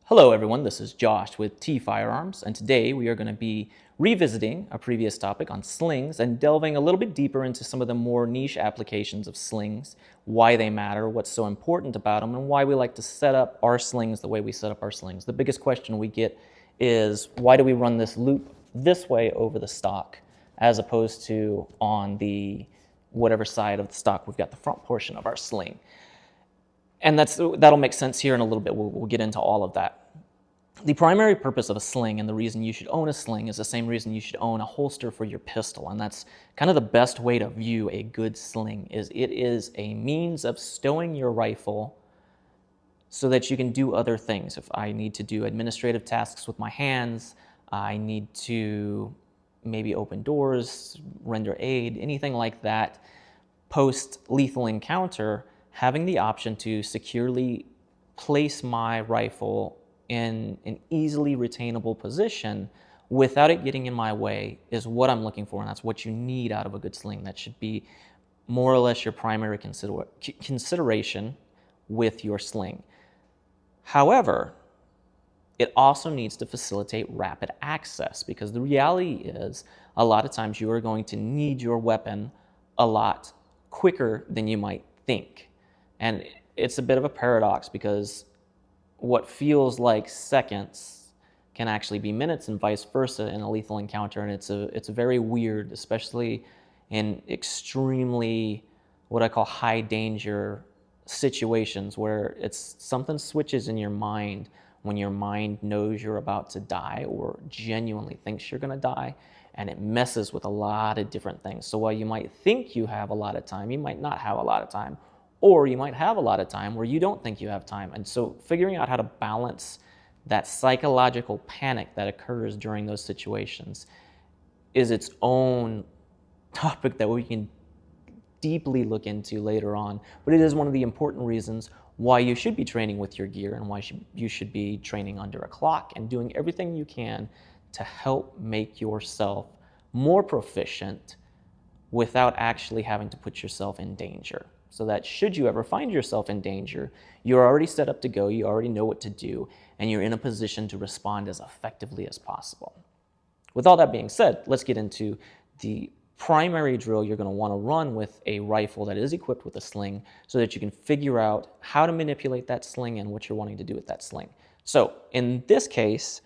Hello everyone, this is Josh with T Firearms, and today we are going to be revisiting a previous topic on slings and delving a little bit deeper into some of the more niche applications of slings, why they matter, what's so important about them, and why we like to set up our slings the way we set up our slings. The biggest question we get is, why do we run this loop this way over the stock as opposed to on the whatever side of the stock we've got the front portion of our sling? And that'll make sense here in a little bit. We'll get into all of that. The primary purpose of a sling and the reason you should own a sling is the same reason you should own a holster for your pistol. And that's kind of the best way to view a good sling. Is it is a means of stowing your rifle so that you can do other things. If I need to do administrative tasks with my hands, I need to maybe open doors, render aid, anything like that, post-lethal encounter, having the option to securely place my rifle in an easily retainable position without it getting in my way is what I'm looking for, and that's what you need out of a good sling. That should be more or less your primary consideration with your sling. However, it also needs to facilitate rapid access, because the reality is a lot of times you are going to need your weapon a lot quicker than you might think. And it's a bit of a paradox, because what feels like seconds can actually be minutes and vice versa in a lethal encounter. And it's very weird, especially in extremely what I call high danger situations where it's something switches in your mind when your mind knows you're about to die or genuinely thinks you're going to die, and it messes with a lot of different things. So while you might think you have a lot of time, you might not have a lot of time, or you might have a lot of time where you don't think you have time. And so figuring out how to balance that psychological panic that occurs during those situations is its own topic that we can deeply look into later on. But it is one of the important reasons why you should be training with your gear, and why you should be training under a clock and doing everything you can to help make yourself more proficient without actually having to put yourself in danger. So that should you ever find yourself in danger, you're already set up to go, you already know what to do, and you're in a position to respond as effectively as possible. With all that being said, let's get into the primary drill you're going to want to run with a rifle that is equipped with a sling, so that you can figure out how to manipulate that sling and what you're wanting to do with that sling. So in this case,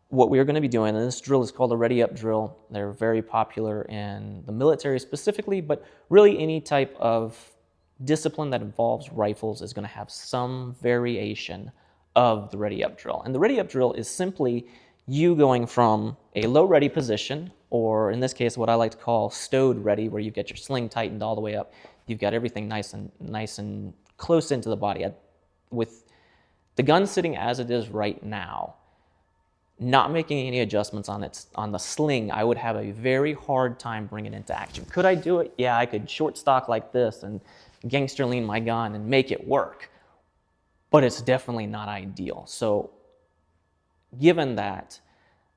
what we are going to be doing, and this drill is called a ready up drill. They're very popular in the military specifically, but really any type of discipline that involves rifles is going to have some variation of the ready up drill. And the ready up drill is simply you going from a low ready position, or in this case what I like to call stowed ready, where you get your sling tightened all the way up, you've got everything nice and close into the body. With the gun sitting as it is right now, not making any adjustments on the sling, I would have a very hard time bringing it into action. Could I do it? Yeah, I could short stock like this and gangster lean my gun and make it work, but it's definitely not ideal. So given that,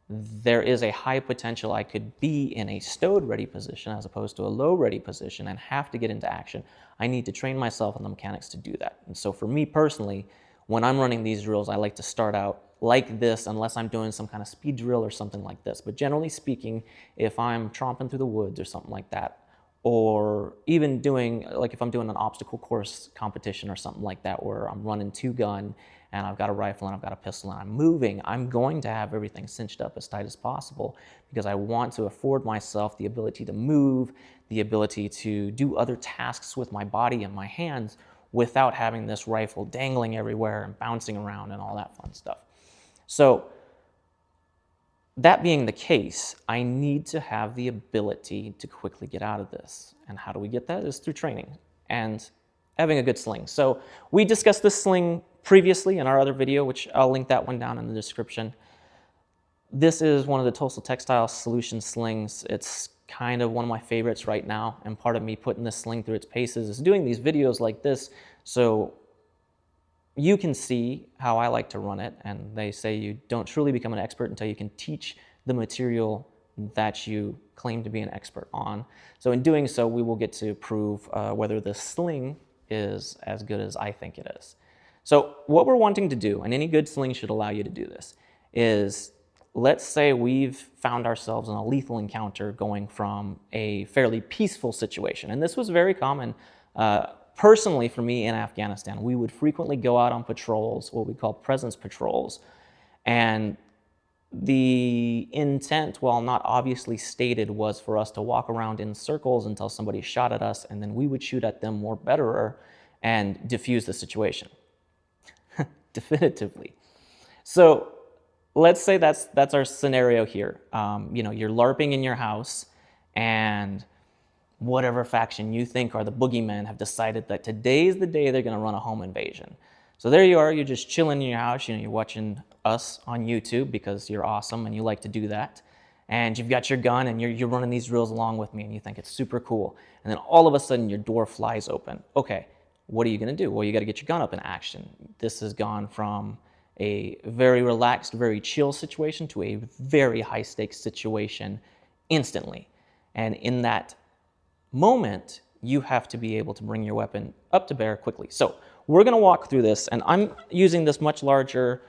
there is a high potential I could be in a stowed ready position as opposed to a low ready position and have to get into action. I need to train myself in the mechanics to do that. And so for me personally, when I'm running these drills, I like to start out like this, unless I'm doing some kind of speed drill or something like this. But generally speaking, if I'm tromping through the woods or something like that, or even doing, like if I'm doing an obstacle course competition or something like that, where I'm running two gun and I've got a rifle and I've got a pistol and I'm moving, I'm going to have everything cinched up as tight as possible, because I want to afford myself the ability to move, the ability to do other tasks with my body and my hands without having this rifle dangling everywhere and bouncing around and all that fun stuff. So that being the case, I need to have the ability to quickly get out of this. And how do we get that? Is through training and having a good sling. So we discussed this sling previously in our other video, which I'll link that one down in the description. This is one of the Tulsa Textile Solution slings. It's kind of one of my favorites right now, and part of me putting this sling through its paces is doing these videos like this, so you can see how I like to run it. And they say you don't truly become an expert until you can teach the material that you claim to be an expert on. So in doing so, we will get to prove whether this sling is as good as I think it is. So what we're wanting to do, and any good sling should allow you to do this, is let's say we've found ourselves in a lethal encounter going from a fairly peaceful situation. And this was very common personally for me in Afghanistan. We would frequently go out on patrols, what we call presence patrols. And the intent, while not obviously stated, was for us to walk around in circles until somebody shot at us, and then we would shoot at them more betterer and diffuse the situation. Definitively. So let's say that's our scenario here. You're LARPing in your house, and whatever faction you think are the boogeymen have decided that today's the day they're going to run a home invasion. So there you are, you're just chilling in your house, you're watching us on YouTube because you're awesome and you like to do that. And you've got your gun and you're running these drills along with me and you think it's super cool. And then all of a sudden your door flies open. Okay, what are you going to do? Well, you got to get your gun up in action. This has gone from a very relaxed, very chill situation to a very high stakes situation instantly. And in that moment, you have to be able to bring your weapon up to bear quickly. So we're going to walk through this, and I'm using this much larger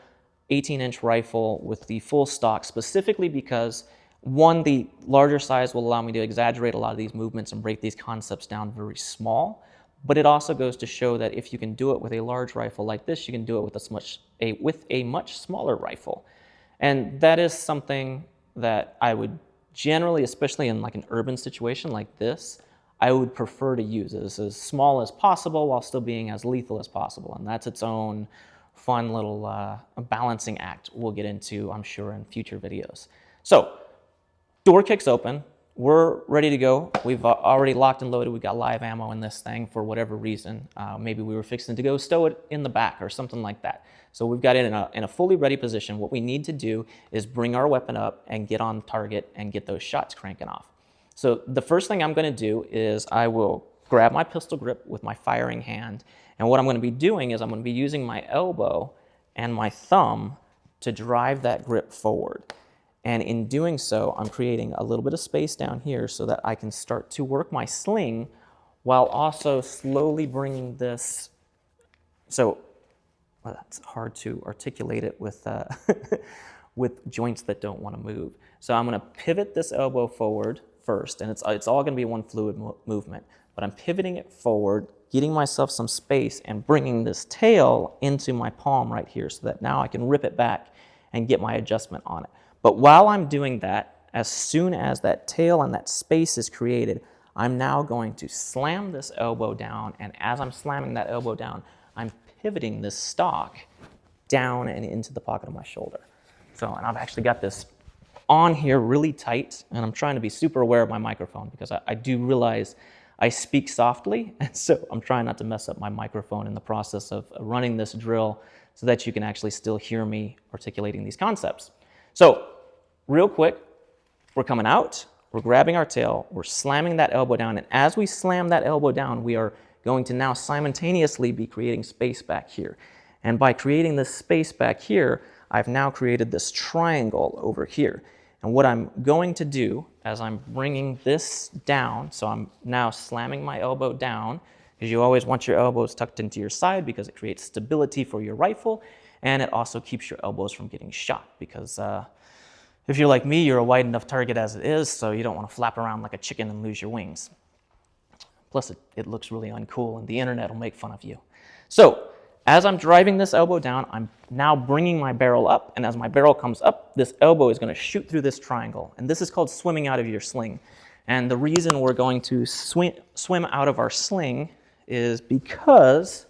18-inch rifle with the full stock specifically because, one, the larger size will allow me to exaggerate a lot of these movements and break these concepts down very small. But it also goes to show that if you can do it with a large rifle like this, you can do it with a much smaller rifle. And that is something that I would generally, especially in like an urban situation like this, I would prefer to use it as small as possible while still being as lethal as possible. And that's its own fun little balancing act we'll get into, I'm sure, in future videos. So, door kicks open. We're ready to go. We've already locked and loaded. We've got live ammo in this thing for whatever reason. Maybe we were fixing to go stow it in the back or something like that. So we've got it in a fully ready position. What we need to do is bring our weapon up and get on target and get those shots cranking off. So the first thing I'm going to do is I will grab my pistol grip with my firing hand. And what I'm going to be doing is I'm going to be using my elbow and my thumb to drive that grip forward. And in doing so, I'm creating a little bit of space down here so that I can start to work my sling while also slowly bringing this. So that's hard to articulate it with, with joints that don't want to move. So I'm going to pivot this elbow forward first, and it's all going to be one fluid movement. But I'm pivoting it forward, getting myself some space, and bringing this tail into my palm right here so that now I can rip it back and get my adjustment on it. But while I'm doing that, as soon as that tail and that space is created, I'm now going to slam this elbow down, and as I'm slamming that elbow down, I'm pivoting this stock down and into the pocket of my shoulder. So, and I've actually got this on here really tight, and I'm trying to be super aware of my microphone because I do realize I speak softly, and so I'm trying not to mess up my microphone in the process of running this drill so that you can actually still hear me articulating these concepts. So, real quick, we're coming out, we're grabbing our tail, we're slamming that elbow down, and as we slam that elbow down, we are going to now simultaneously be creating space back here. And by creating this space back here, I've now created this triangle over here. And what I'm going to do as I'm bringing this down, so I'm now slamming my elbow down, because you always want your elbows tucked into your side because it creates stability for your rifle, and it also keeps your elbows from getting shot because if you're like me, you're a wide enough target as it is, so you don't want to flap around like a chicken and lose your wings. Plus, it looks really uncool, and the internet will make fun of you. So, as I'm driving this elbow down, I'm now bringing my barrel up, and as my barrel comes up, this elbow is going to shoot through this triangle, and this is called swimming out of your sling. And the reason we're going to swim out of our sling is because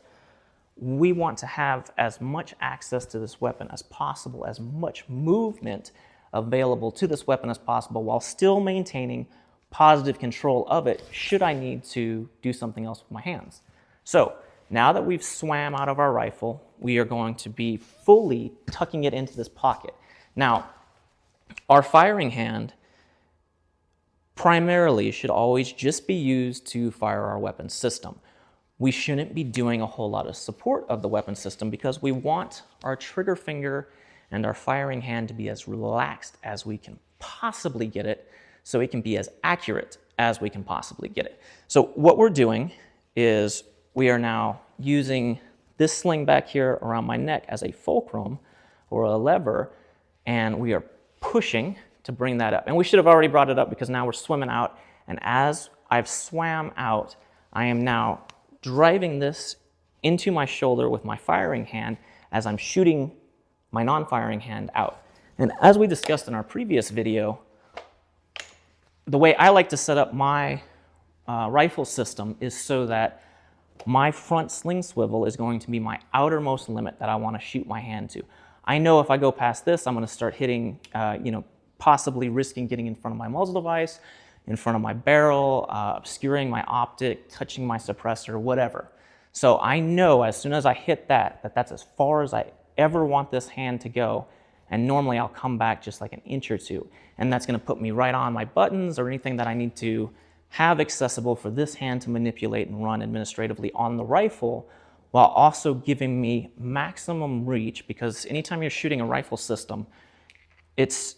we want to have as much access to this weapon as possible, as much movement available to this weapon as possible, while still maintaining positive control of it should I need to do something else with my hands. So, now that we've swam out of our rifle, we are going to be fully tucking it into this pocket. Now, our firing hand primarily should always just be used to fire our weapon system. We shouldn't be doing a whole lot of support of the weapon system because we want our trigger finger and our firing hand to be as relaxed as we can possibly get it so it can be as accurate as we can possibly get it. So what we're doing is we are now using this sling back here around my neck as a fulcrum or a lever, and we are pushing to bring that up. And we should have already brought it up because now we're swimming out, and as I've swam out, I am now driving this into my shoulder with my firing hand as I'm shooting my non-firing hand out. And as we discussed in our previous video, the way I like to set up my rifle system is so that my front sling swivel is going to be my outermost limit that I want to shoot my hand to. I know if I go past this, I'm going to start hitting, possibly risking getting in front of my muzzle device, in front of my barrel, obscuring my optic, touching my suppressor, whatever. So I know as soon as I hit that's as far as I ever want this hand to go, and normally I'll come back just like an inch or two, and that's going to put me right on my buttons or anything that I need to have accessible for this hand to manipulate and run administratively on the rifle, while also giving me maximum reach, because anytime you're shooting a rifle system, it's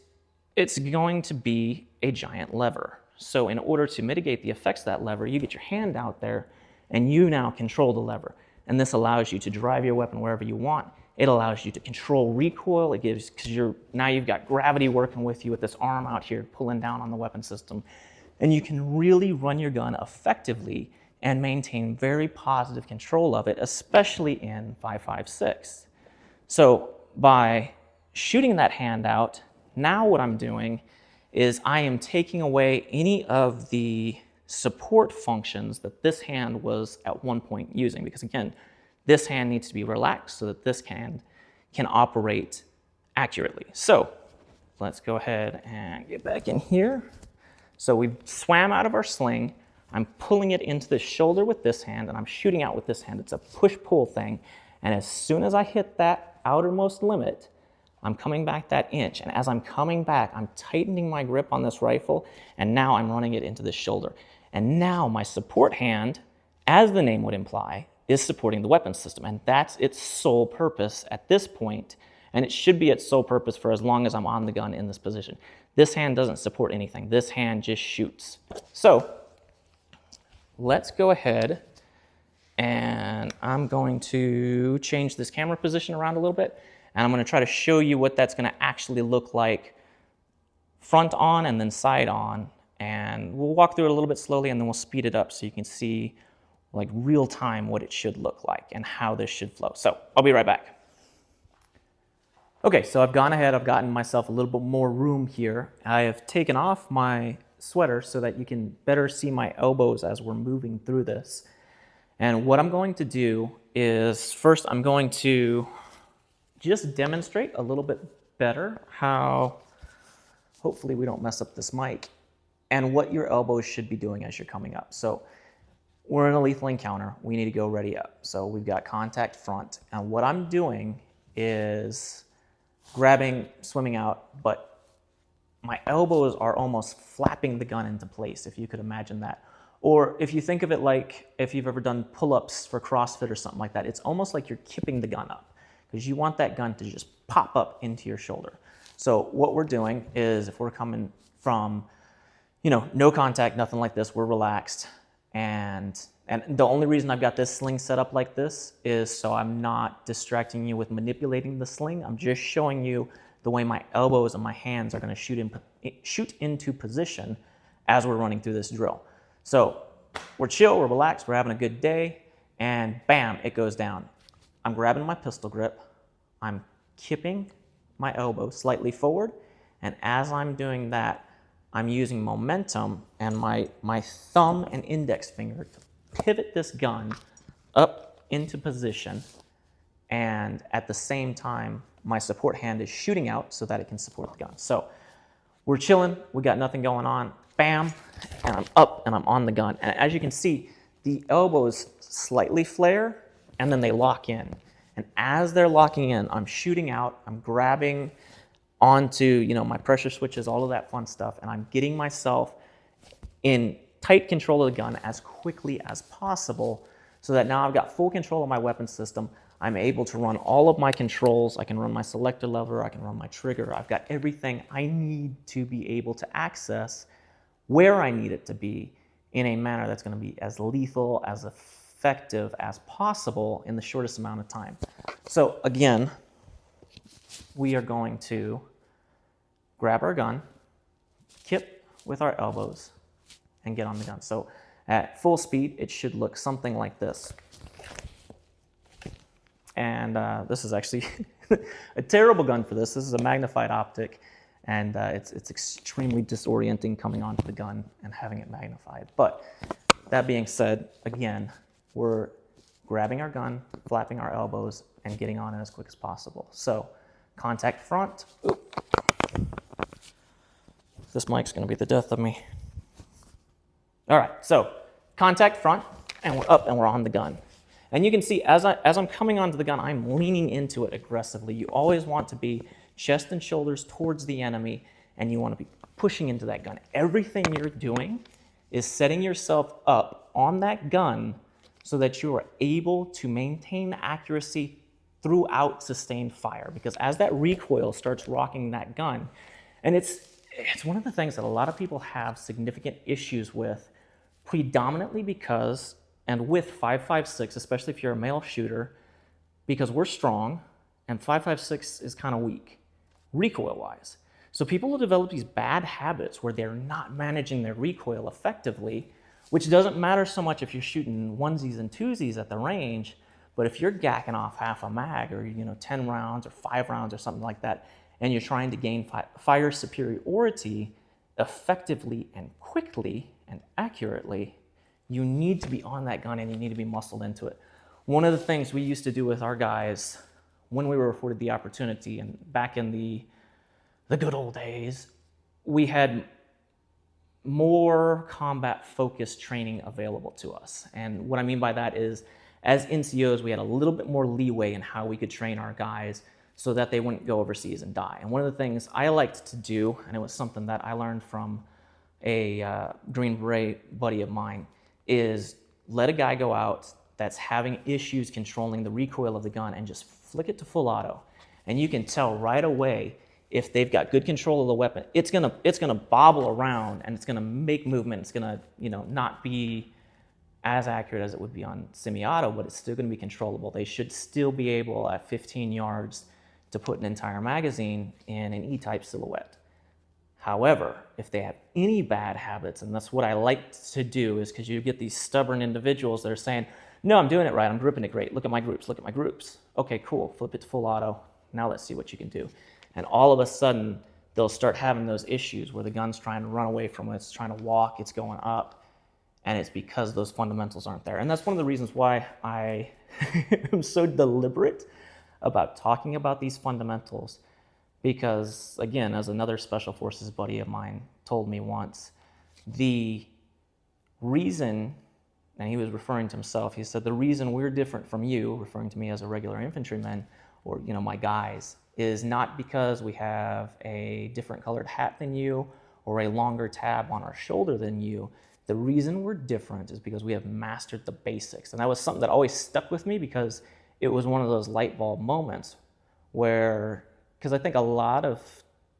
going to be a giant lever. So in order to mitigate the effects of that lever, you get your hand out there and you now control the lever. And this allows you to drive your weapon wherever you want. It allows you to control recoil. It gives, because now you've got gravity working with you with this arm out here pulling down on the weapon system. And you can really run your gun effectively and maintain very positive control of it, especially in 5.56. So by shooting that hand out, now what I'm doing is I am taking away any of the support functions that this hand was at one point using, because again, this hand needs to be relaxed so that this hand can operate accurately. So let's go ahead and get back in here. So we swam out of our sling. I'm pulling it into the shoulder with this hand, and I'm shooting out with this hand. It's a push-pull thing. And as soon as I hit that outermost limit, I'm coming back that inch. And as I'm coming back, I'm tightening my grip on this rifle, and now I'm running it into the shoulder. And now my support hand, as the name would imply, is supporting the weapon system. And that's its sole purpose at this point. And it should be its sole purpose for as long as I'm on the gun in this position. This hand doesn't support anything. This hand just shoots. So let's go ahead, and I'm going to change this camera position around a little bit, and I'm going to try to show you what that's going to actually look like front on and then side on. And we'll walk through it a little bit slowly, and then we'll speed it up so you can see like real time what it should look like and how this should flow. So I'll be right back. Okay, so I've gone ahead, I've gotten myself a little bit more room here. I have taken off my sweater so that you can better see my elbows as we're moving through this. And what I'm going to do is, first I'm going to just demonstrate a little bit better how, hopefully we don't mess up this mic, and what your elbows should be doing as you're coming up. So we're in a lethal encounter, we need to go ready up. So we've got contact front, and what I'm doing is grabbing, swimming out, but my elbows are almost flapping the gun into place, if you could imagine that. Or if you think of it like if you've ever done pull-ups for CrossFit or something like that, it's almost like you're kipping the gun up, because you want that gun to just pop up into your shoulder. So what we're doing is, if we're coming from, no contact, nothing like this, we're relaxed. And the only reason I've got this sling set up like this is so I'm not distracting you with manipulating the sling. I'm just showing you the way my elbows and my hands are going to shoot into position as we're running through this drill. So we're chill, we're relaxed, we're having a good day, and bam, it goes down. I'm grabbing my pistol grip, I'm kipping my elbow slightly forward, and as I'm doing that, I'm using momentum and my thumb and index finger to pivot this gun up into position, and at the same time, my support hand is shooting out so that it can support the gun. So we're chilling, we got nothing going on, bam, and I'm up and I'm on the gun. And as you can see, the elbows slightly flare and then they lock in. And as they're locking in, I'm shooting out, I'm grabbing onto, my pressure switches, all of that fun stuff, and I'm getting myself in tight control of the gun as quickly as possible, so that now I've got full control of my weapon system. I'm able to run all of my controls. I can run my selector lever, I can run my trigger. I've got everything I need to be able to access where I need it to be in a manner that's going to be as lethal, as effective as possible in the shortest amount of time. So again, we are going to grab our gun, kip with our elbows, and get on the gun. So at full speed, it should look something like this. And this is actually a terrible gun for this. This is a magnified optic, and it's extremely disorienting coming onto the gun and having it magnified. But that being said, again, we're grabbing our gun, flapping our elbows, and getting on it as quick as possible. So contact front. Oop. This mic's going to be the death of me. All right, so contact front, and we're up and we're on the gun. And you can see as I'm coming onto the gun, I'm leaning into it aggressively. You always want to be chest and shoulders towards the enemy, and you want to be pushing into that gun. Everything you're doing is setting yourself up on that gun so that you are able to maintain accuracy throughout sustained fire. Because as that recoil starts rocking that gun, and it's one of the things that a lot of people have significant issues with, predominantly because, and with 5.56, especially if you're a male shooter, because we're strong and 5.56 is kind of weak, recoil-wise. So people will develop these bad habits where they're not managing their recoil effectively, which doesn't matter so much if you're shooting onesies and twosies at the range, but if you're gacking off half a mag or 10 rounds or 5 rounds or something like that, and you're trying to gain fire superiority effectively and quickly and accurately, you need to be on that gun and you need to be muscled into it. One of the things we used to do with our guys when we were afforded the opportunity, and back in the good old days, we had more combat-focused training available to us. And what I mean by that is, as NCOs, we had a little bit more leeway in how we could train our guys so that they wouldn't go overseas and die. And one of the things I liked to do, and it was something that I learned from a Green Beret buddy of mine, is let a guy go out that's having issues controlling the recoil of the gun and just flick it to full auto. And you can tell right away if they've got good control of the weapon. It's gonna bobble around and it's gonna make movement. It's gonna not be as accurate as it would be on semi-auto, but it's still gonna be controllable. They should still be able at 15 yards to put an entire magazine in an E-type silhouette. However, if they have any bad habits, and that's what I like to do, is because you get these stubborn individuals that are saying, no, I'm doing it right, I'm gripping it great, look at my groups, look at my groups. Okay, cool, flip it to full auto, now let's see what you can do. And all of a sudden, they'll start having those issues where the gun's trying to run away from it, it's trying to walk, it's going up, and it's because those fundamentals aren't there. And that's one of the reasons why I am so deliberate about talking about these fundamentals. Because, again, as another Special Forces buddy of mine told me once, the reason, and he was referring to himself, he said, the reason we're different from you, referring to me as a regular infantryman, or my guys, is not because we have a different colored hat than you or a longer tab on our shoulder than you. The reason we're different is because we have mastered the basics. And that was something that always stuck with me, because it was one of those light bulb moments where, because I think a lot of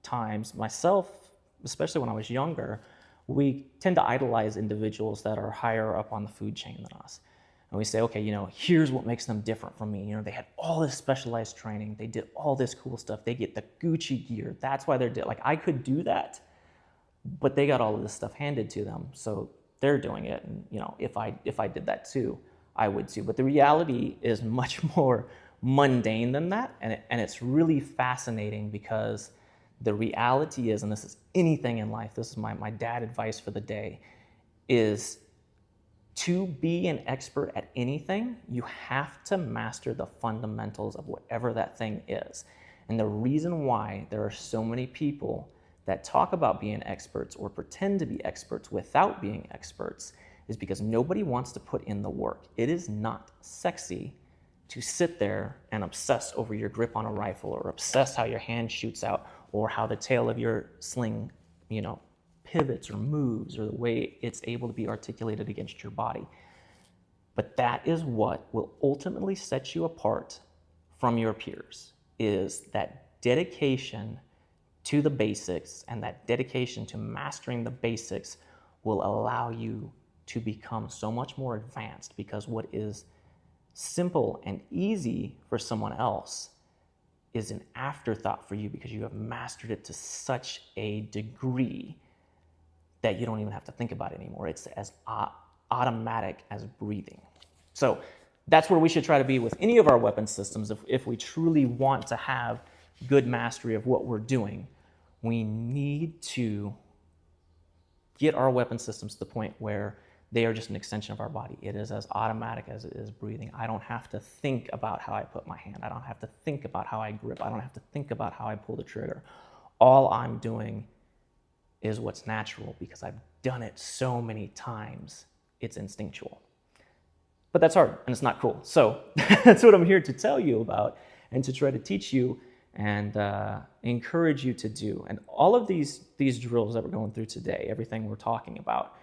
times, myself, especially when I was younger, we tend to idolize individuals that are higher up on the food chain than us. And we say, okay, here's what makes them different from me. They had all this specialized training. They did all this cool stuff. They get the Gucci gear. That's why they're like, I could do that, but they got all of this stuff handed to them. So they're doing it. And, if I did that too, I would too. But the reality is much more mundane than that, and it's really fascinating, because the reality is, and this is anything in life, this is my dad advice for the day, is to be an expert at anything, you have to master the fundamentals of whatever that thing is. And the reason why there are so many people that talk about being experts or pretend to be experts without being experts is because nobody wants to put in the work. It is not sexy to sit there and obsess over your grip on a rifle, or obsess how your hand shoots out, or how the tail of your sling, pivots or moves, or the way it's able to be articulated against your body. But that is what will ultimately set you apart from your peers, is that dedication to the basics, and that dedication to mastering the basics will allow you to become so much more advanced, because what is simple and easy for someone else is an afterthought for you, because you have mastered it to such a degree that you don't even have to think about it anymore. It's as automatic as breathing. So that's where we should try to be with any of our weapon systems. If we truly want to have good mastery of what we're doing, we need to get our weapon systems to the point where they are just an extension of our body. It is as automatic as it is breathing. I don't have to think about how I put my hand. I don't have to think about how I grip. I don't have to think about how I pull the trigger. All I'm doing is what's natural, because I've done it so many times. It's instinctual. But that's hard, and it's not cool. So that's what I'm here to tell you about, and to try to teach you and encourage you to do. And all of these drills that we're going through today, everything we're talking about,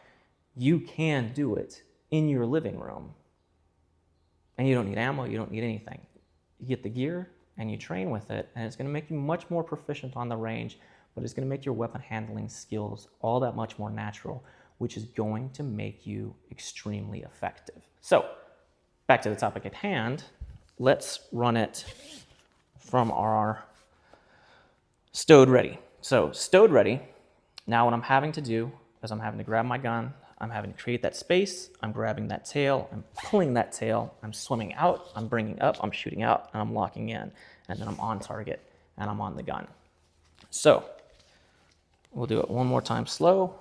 you can do it in your living room. And you don't need ammo, you don't need anything. You get the gear and you train with it, and it's going to make you much more proficient on the range, but it's going to make your weapon handling skills all that much more natural, which is going to make you extremely effective. So, back to the topic at hand, let's run it from our stowed ready. So, stowed ready, now what I'm having to do is I'm having to grab my gun, I'm having to create that space, I'm grabbing that tail, I'm pulling that tail, I'm swimming out, I'm bringing up, I'm shooting out, and I'm locking in, and then I'm on target, and I'm on the gun. So, we'll do it one more time slow,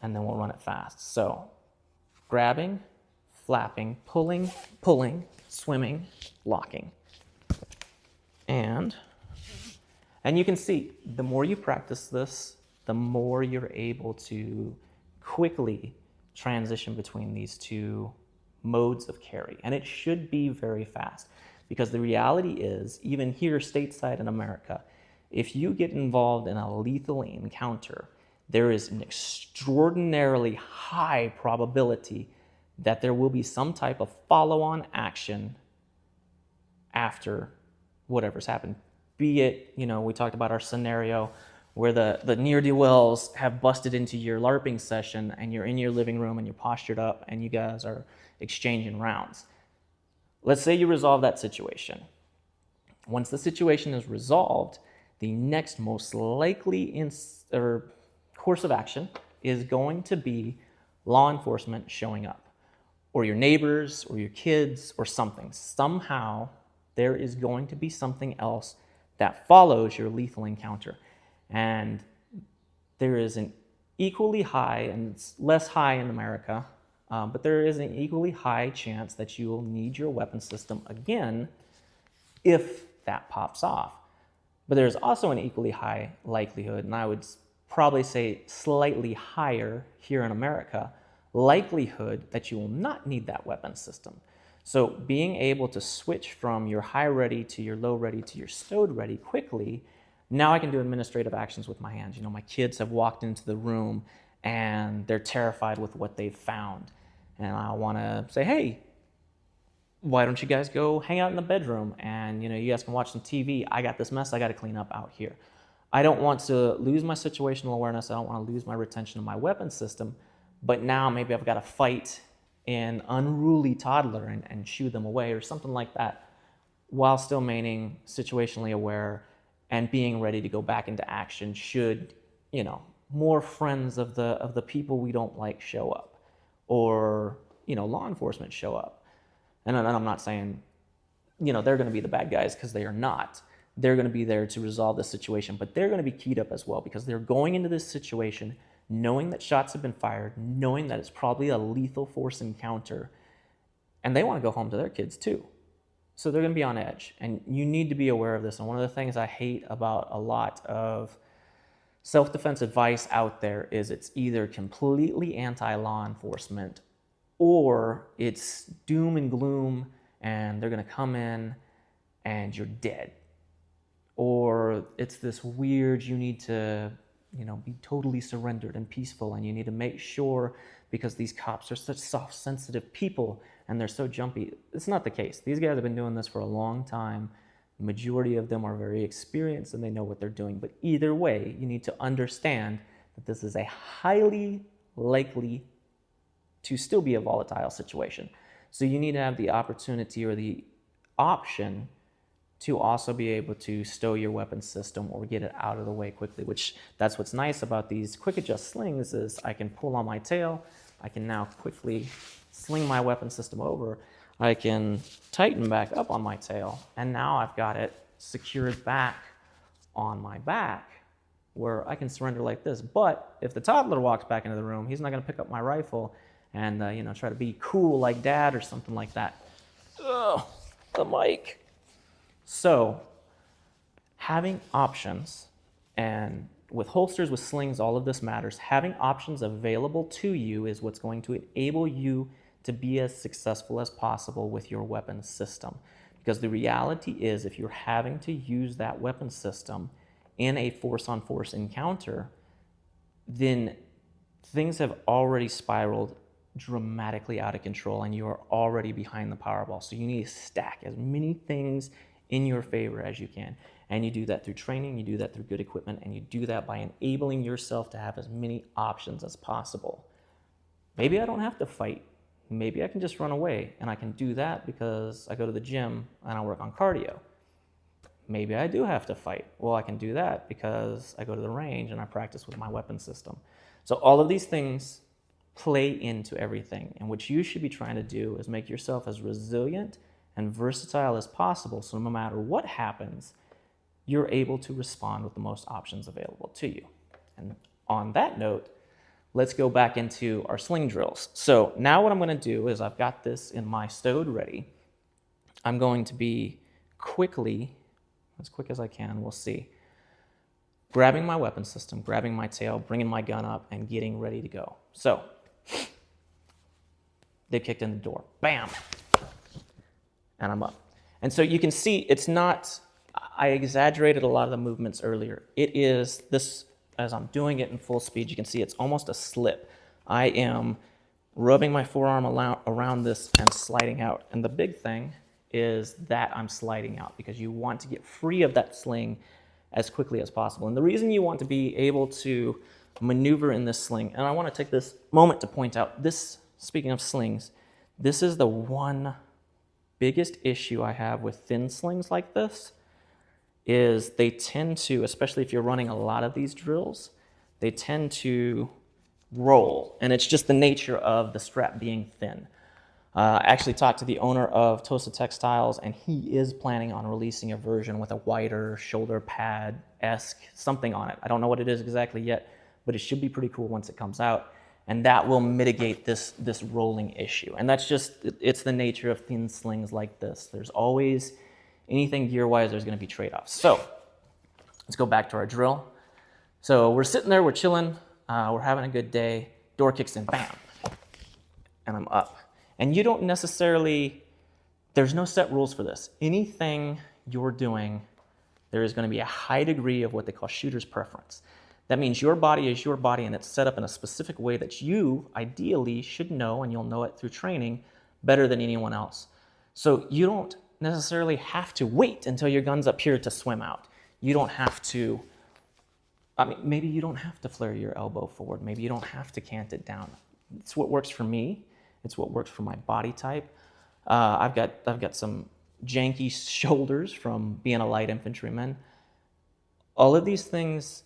and then we'll run it fast. So, grabbing, flapping, pulling, swimming, locking. And you can see, the more you practice this, the more you're able to quickly transition between these two modes of carry. And it should be very fast, because the reality is, even here stateside in America, if you get involved in a lethal encounter, there is an extraordinarily high probability that there will be some type of follow-on action after whatever's happened. Be it, we talked about our scenario where the ne'er-do-wells have busted into your LARPing session, and you're in your living room and you're postured up and you guys are exchanging rounds. Let's say you resolve that situation. Once the situation is resolved, the next most likely course of action is going to be law enforcement showing up, or your neighbors, or your kids, or something. Somehow there is going to be something else that follows your lethal encounter. And there is an equally high, and it's less high in America, but there is an equally high chance that you will need your weapon system again if that pops off. But there's also an equally high likelihood, and I would probably say slightly higher here in America, likelihood that you will not need that weapon system. So being able to switch from your high ready to your low ready to your stowed ready quickly, now I can do administrative actions with my hands. My kids have walked into the room and they're terrified with what they've found. And I want to say, hey, why don't you guys go hang out in the bedroom, and you guys can watch some TV. I got this mess I got to clean up out here. I don't want to lose my situational awareness. I don't want to lose my retention of my weapon system. But now maybe I've got to fight an unruly toddler and shoo them away or something like that, while still remaining situationally aware and being ready to go back into action should, more friends of the people we don't like show up, or, law enforcement show up. And I'm not saying, they're going to be the bad guys, because they are not. They're going to be there to resolve the situation, but they're going to be keyed up as well, because they're going into this situation knowing that shots have been fired, knowing that it's probably a lethal force encounter, and they want to go home to their kids too. So they're going to be on edge, and you need to be aware of this. And one of the things I hate about a lot of self-defense advice out there is it's either completely anti-law enforcement, or it's doom and gloom and they're going to come in and you're dead. Or it's this weird, you need to be totally surrendered and peaceful, and you need to make sure, because these cops are such soft, sensitive people and they're so jumpy. It's not the case. These guys have been doing this for a long time. The majority of them are very experienced and they know what they're doing. But either way, you need to understand that this is a highly likely to still be a volatile situation. So you need to have the opportunity or the option to also be able to stow your weapon system or get it out of the way quickly, which that's what's nice about these quick adjust slings is I can pull on my tail, I can now quickly sling my weapon system over, I can tighten back up on my tail, and now I've got it secured back on my back where I can surrender like this. But if the toddler walks back into the room, he's not going to pick up my rifle and try to be cool like dad or something like that. Ugh, the mic. So having options, and with holsters, with slings, all of this matters. Having options available to you is what's going to enable you to be as successful as possible with your weapon system. Because the reality is, if you're having to use that weapon system in a force-on-force encounter, then things have already spiraled dramatically out of control and you are already behind the Powerball. So you need to stack as many things in your favor as you can. And you do that through training, you do that through good equipment, and you do that by enabling yourself to have as many options as possible. Maybe I don't have to fight. Maybe I can just run away, and I can do that because I go to the gym and I work on cardio. Maybe I do have to fight. Well, I can do that because I go to the range and I practice with my weapon system. So all of these things play into everything, and what you should be trying to do is make yourself as resilient and versatile as possible, so no matter what happens, you're able to respond with the most options available to you. And on that note, let's go back into our sling drills. So now what I'm going to do is I've got this in my stowed ready. I'm going to be quickly, as quick as I can, we'll see, grabbing my weapon system, grabbing my tail, bringing my gun up, and getting ready to go. So they kicked in the door. Bam! And I'm up. And so you can see it's not, I exaggerated a lot of the movements earlier. It is this, as I'm doing it in full speed, you can see it's almost a slip. I am rubbing my forearm around this and sliding out. And the big thing is that I'm sliding out because you want to get free of that sling as quickly as possible. And the reason you want to be able to maneuver in this sling, and I want to take this moment to point out this, speaking of slings, this is the one biggest issue I have with thin slings like this, is they tend to, especially if you're running a lot of these drills, they tend to roll. And it's just the nature of the strap being thin. I actually talked to the owner of Tosa Textiles, and he is planning on releasing a version with a wider shoulder pad-esque something on it. I don't know what it is exactly yet, but it should be pretty cool once it comes out. And that will mitigate this rolling issue. And that's just, it's the nature of thin slings like this. There's always, anything gear-wise, there's gonna be trade-offs. So let's go back to our drill. So we're sitting there, we're chilling, we're having a good day, door kicks in, bam, and I'm up. And you don't necessarily, there's no set rules for this. Anything you're doing, there is gonna be a high degree of what they call shooter's preference. That means your body is your body and it's set up in a specific way that you ideally should know, and you'll know it through training better than anyone else. So you don't necessarily have to wait until your gun's up here to swim out. You don't have to, I mean, maybe you don't have to flare your elbow forward. Maybe you don't have to cant it down. It's what works for me. It's what works for my body type. I've got some janky shoulders from being a light infantryman. All of these things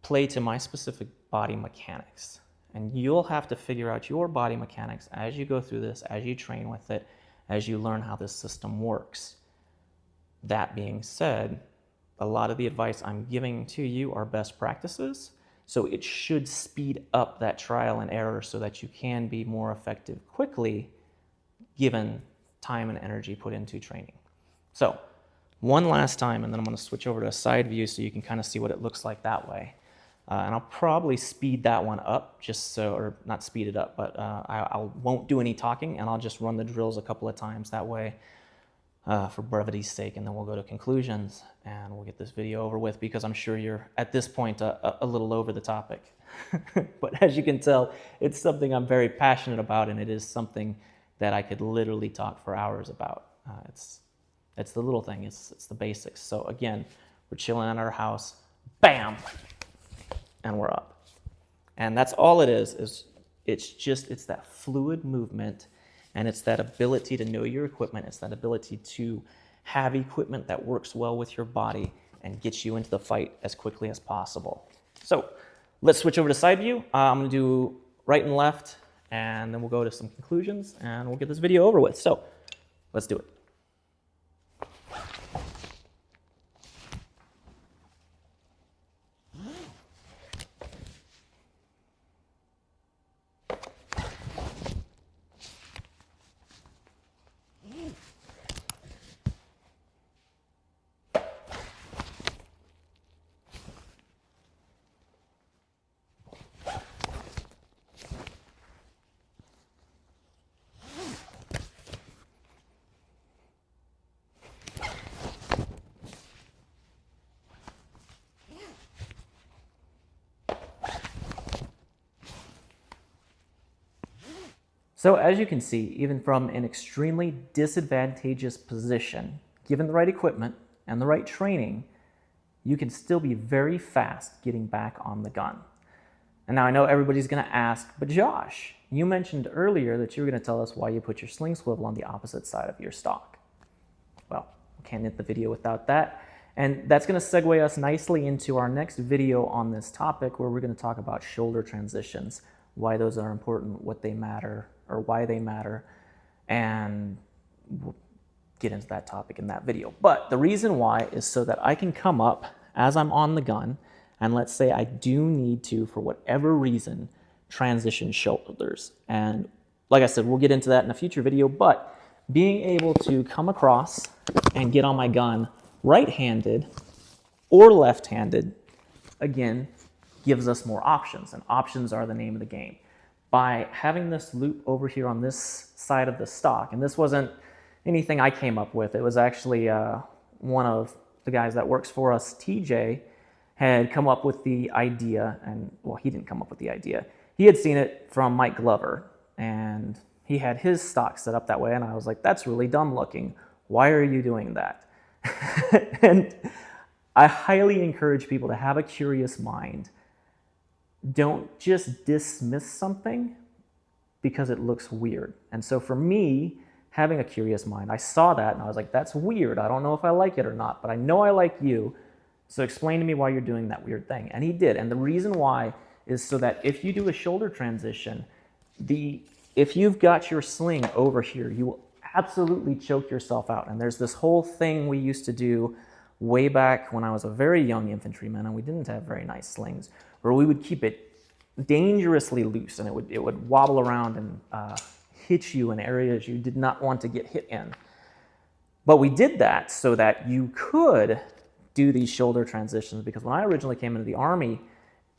play to my specific body mechanics. And you'll have to figure out your body mechanics as you go through this, as you train with it, as you learn how this system works. That being said, a lot of the advice I'm giving to you are best practices, so it should speed up that trial and error so that you can be more effective quickly given time and energy put into training. So one last time, and then I'm going to switch over to a side view so you can kind of see what it looks like that way. And I'll probably speed that one up just so, or not speed it up, but I won't do any talking, and I'll just run the drills a couple of times that way for brevity's sake, and then we'll go to conclusions and we'll get this video over with, because I'm sure you're at this point a little over the topic. But as you can tell, it's something I'm very passionate about, and it is something that I could literally talk for hours about. It's the little thing, it's the basics. So again, we're chilling at our house, bam! And we're up. And that's all it is It's that fluid movement, and it's that ability to know your equipment. It's that ability to have equipment that works well with your body and gets you into the fight as quickly as possible. So let's switch over to side view. I'm gonna do right and left, and then we'll go to some conclusions, and we'll get this video over with. So let's do it. So as you can see, even from an extremely disadvantageous position, given the right equipment and the right training, you can still be very fast getting back on the gun. And now I know everybody's gonna ask, but Josh, you mentioned earlier that you were gonna tell us why you put your sling swivel on the opposite side of your stock. Well, we can't end the video without that. And that's gonna segue us nicely into our next video on this topic, where we're gonna talk about shoulder transitions, why those are important, what they matter, or why they matter, and we'll get into that topic in that video. But the reason why is so that I can come up as I'm on the gun, and let's say I do need to, for whatever reason, transition shoulders. And like I said, we'll get into that in a future video, but being able to come across and get on my gun right-handed or left-handed, again, gives us more options, and options are the name of the game. By having this loop over here on this side of the stock, and this wasn't anything I came up with, it was actually one of the guys that works for us, TJ, had come up with the idea, and well, he didn't come up with the idea. He had seen it from Mike Glover, and he had his stock set up that way, and I was like, that's really dumb looking. Why are you doing that? And I highly encourage people to have a curious mind. Don't just dismiss something because it looks weird. And so for me, having a curious mind, I saw that and I was like, that's weird. I don't know if I like it or not, but I know I like you. So explain to me why you're doing that weird thing. And he did. And the reason why is so that if you do a shoulder transition, if you've got your sling over here, you will absolutely choke yourself out. And there's this whole thing we used to do way back when I was a very young infantryman, and we didn't have very nice slings, where we would keep it dangerously loose, and it would wobble around and hit you in areas you did not want to get hit in. But we did that so that you could do these shoulder transitions, because when I originally came into the Army,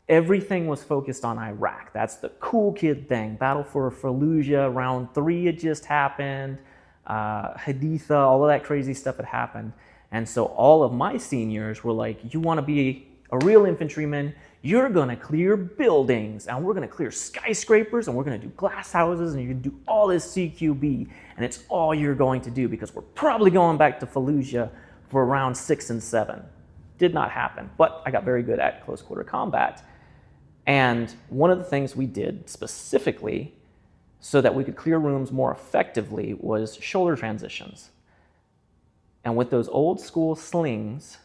everything was focused on Iraq. That's the cool kid thing. Battle for Fallujah, round 3 had just happened, Haditha, all of that crazy stuff had happened. And so all of my seniors were like, you want to be a real infantryman, you're going to clear buildings, and we're going to clear skyscrapers, and we're going to do glass houses, and you're going to do all this CQB, and it's all you're going to do, because we're probably going back to Fallujah for round 6 and 7. Did not happen, but I got very good at close quarter combat. And one of the things we did specifically so that we could clear rooms more effectively was shoulder transitions. And with those old school slings,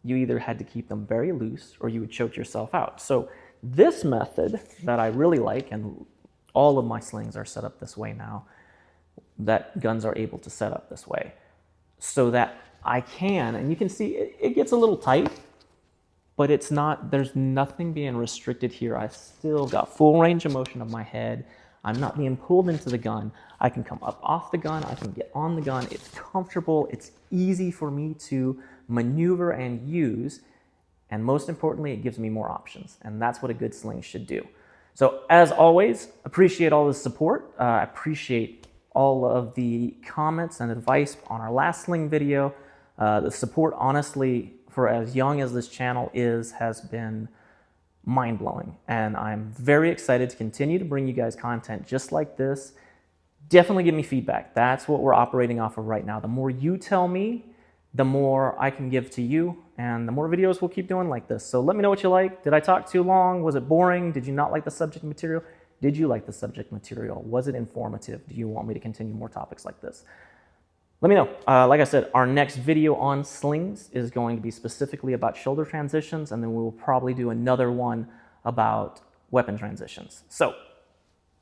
you either had to keep them very loose or you would choke yourself out. So this method that I really like, and all of my slings are set up this way now, that guns are able to set up this way, so that I can, and you can see it gets a little tight, but it's not, there's nothing being restricted here. I've still got full range of motion of my head. I'm not being pulled into the gun. I can come up off the gun. I can get on the gun. It's comfortable. It's easy for me to maneuver and use. And most importantly, it gives me more options. And that's what a good sling should do. So as always, appreciate all the support. Appreciate all of the comments and advice on our last sling video. The support, honestly, for as young as this channel is, has been mind-blowing. And I'm very excited to continue to bring you guys content just like this. Definitely give me feedback. That's what we're operating off of right now. The more you tell me, the more I can give to you, and the more videos we'll keep doing like this. So let me know what you like. Did I talk too long? Was it boring? Did you not like the subject material? Did you like the subject material? Was it informative? Do you want me to continue more topics like this? Let me know. Like I said, our next video on slings is going to be specifically about shoulder transitions, and then we will probably do another one about weapon transitions. So,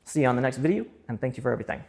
see you on the next video, and thank you for everything.